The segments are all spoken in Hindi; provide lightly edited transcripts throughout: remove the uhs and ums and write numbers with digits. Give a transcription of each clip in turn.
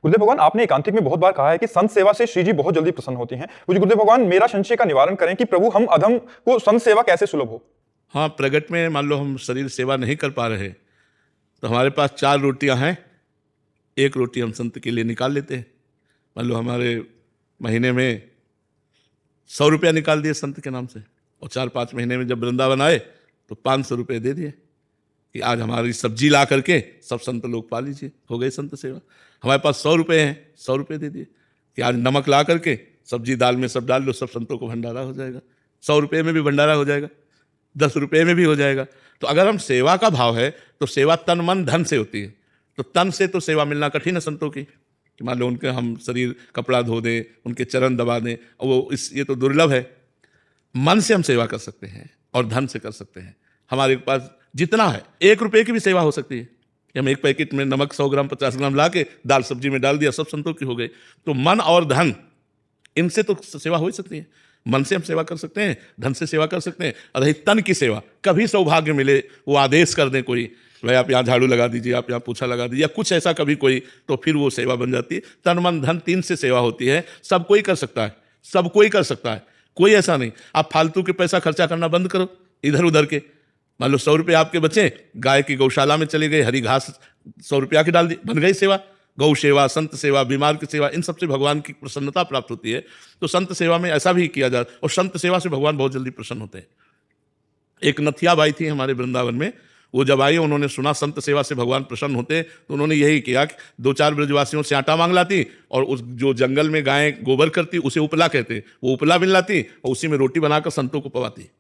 गुरुदेव भगवान, आपने एकांतिक में बहुत बार कहा है कि संत सेवा से श्री जी बहुत जल्दी प्रसन्न होती हैं। मुझे गुरुदेव भगवान मेरा संशय का निवारण करें कि प्रभु हम अधम को संत सेवा कैसे सुलभ हो। हाँ, प्रगट में मान लो हम शरीर सेवा नहीं कर पा रहे तो हमारे पास 4 रोटियां हैं, 1 रोटी हम संत के लिए निकाल लेते हैं। मान लो हमारे महीने में 100 रुपया निकाल दिए संत के नाम से, और 4-5 महीने में जब वृंदावन आए तो 500 रुपये दे दिए कि आज हमारी सब्जी ला करके सब संत लोग पा लीजिए, हो गई संत सेवा। हमारे पास 100 रुपये हैं, 100 रुपये दे दिए कि आज नमक ला करके सब्जी दाल में सब डाल लो, सब संतों को भंडारा हो जाएगा। 100 रुपये में भी भंडारा हो जाएगा, 10 रुपये में भी हो जाएगा। तो अगर हम सेवा का भाव है तो सेवा तन मन धन से होती है। तो तन से तो सेवा मिलना कठिन है संतों की, कि मान लो उनके हम शरीर कपड़ा धो दें, उनके चरण दबा दें, और वो ये तो दुर्लभ है। मन से हम सेवा कर सकते हैं और धन से कर सकते हैं। हमारे पास जितना है, 1 रुपये की भी सेवा हो सकती है कि हम 1 पैकेट में नमक 100 ग्राम 50 ग्राम ला के दाल सब्जी में डाल दिया, सब संतों की हो गई। तो मन और धन, इनसे तो सेवा हो ही सकती है। मन से हम सेवा कर सकते हैं, धन से सेवा कर सकते हैं। और रही तन की सेवा, कभी सौभाग्य मिले वो आदेश कर दें कोई, भाई आप यहाँ झाड़ू लगा दीजिए, आप यहाँ पोछा लगा दीजिए, या कुछ ऐसा कभी कोई, तो फिर वो सेवा बन जाती है। तन मन धन 3 से सेवा होती है। सब कोई कर सकता है, सब कोई कर सकता है, कोई ऐसा नहीं। आप फालतू के पैसा खर्चा करना बंद करो इधर उधर के। मान लो 100 रुपये आपके बचे, गाय की गौशाला में चले गए, हरी घास 100 रुपया की डाल दी, बन गई सेवा। गौ सेवा, संत सेवा, बीमार की सेवा, इन सबसे भगवान की प्रसन्नता प्राप्त होती है। तो संत सेवा में ऐसा भी किया जाता है, और संत सेवा से भगवान बहुत जल्दी प्रसन्न होते हैं। एक नथिया बाई थी हमारे वृंदावन में, वो जब आई उन्होंने सुना संत सेवा से भगवान प्रसन्न होते हैं, तो उन्होंने यही किया कि 2-4 ब्रजवासियों से आटा मांग लाती, और उस जो जंगल में गायें गोबर करती उसे उपला कहते, वो उपला मिल लाती और उसी में रोटी बनाकर संतों को पवाती।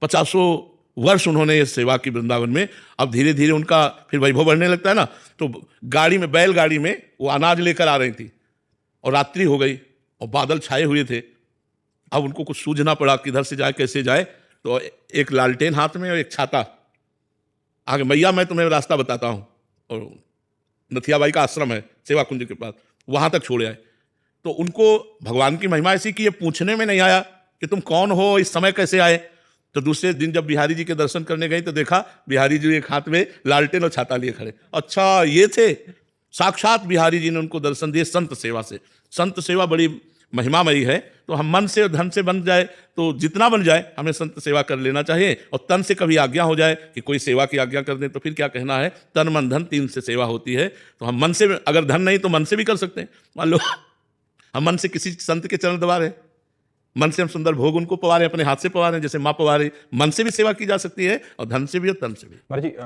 50 वर्ष उन्होंने ये सेवा की वृंदावन में। अब धीरे धीरे उनका फिर वैभव बढ़ने लगता है ना, तो गाड़ी में, बैलगाड़ी में वो अनाज लेकर आ रही थी, और रात्रि हो गई और बादल छाए हुए थे। अब उनको कुछ सूझना पड़ा किधर से जाए, कैसे जाए। तो एक लालटेन हाथ में और एक छाता, आगे मैया मैं तुम्हें रास्ता बताता हूँ, और नथियाबाई का आश्रम है सेवा कुंज के पास, वहाँ तक छोड़े आए। तो उनको भगवान की महिमा ऐसी कि ये पूछने में नहीं आया कि तुम कौन हो, इस समय कैसे आए। तो दूसरे दिन जब बिहारी जी के दर्शन करने गई तो देखा बिहारी जी एक हाथ में लालटेन और छाता लिए खड़े। अच्छा, ये थे साक्षात बिहारी जी ने उनको दर्शन दिए संत सेवा से। संत सेवा बड़ी महिमामयी है। तो हम मन से और धन से बन जाए तो जितना बन जाए हमें संत सेवा कर लेना चाहिए। और तन से कभी आज्ञा हो जाए कि कोई सेवा की आज्ञा कर दें तो फिर क्या कहना है, तन मन धन 3 से सेवा होती है। तो हम मन से, अगर धन नहीं तो मन से भी कर सकते हैं। मान लो हम मन से किसी संत के चरण दबा रहे, मन से हम सुंदर भोग उनको पवा रहे, अपने हाथ से पवा रहे, जैसे माँ पवा रही, मन से भी सेवा की जा सकती है और धन से भी और तन से भी। महाराज जी